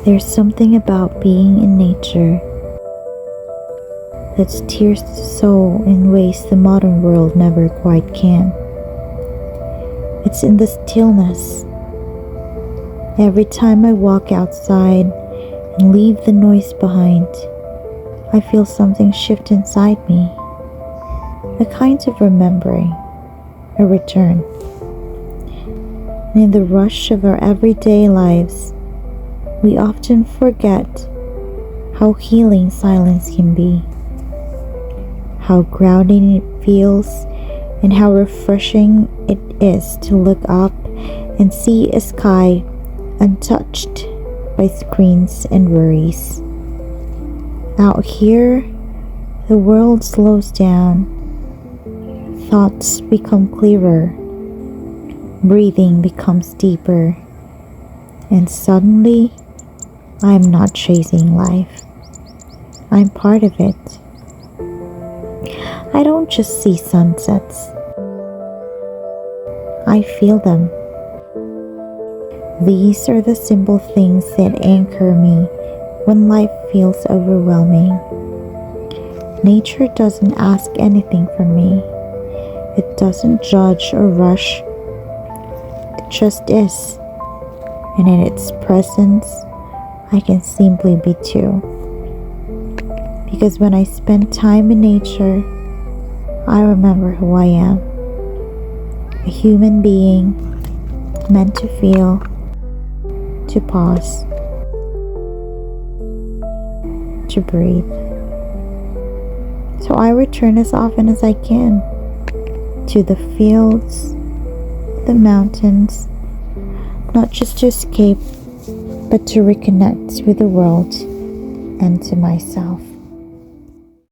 There's something about being in nature that steers the soul in ways the modern world never quite can. It's in the stillness. Every time I walk outside and leave the noise behind, I feel something shift inside me. A kind of remembering, a return. And in the rush of our everyday lives, we often forget how healing silence can be, how grounding it feels, and how refreshing it is to look up and see a sky untouched by screens and worries. Out here, the world slows down, thoughts become clearer, breathing becomes deeper, and suddenly, I'm not chasing life. I'm part of it. I don't just see sunsets. I feel them. These are the simple things that anchor me when life feels overwhelming. Nature doesn't ask anything from me. It doesn't judge or rush. It just is. And in its presence, I can simply be too. Because when I spend time in nature, I remember who I am. A human being meant to feel, to pause, to breathe. So I return as often as I can to the fields, the mountains, not just to escape, but to reconnect with the world and to myself.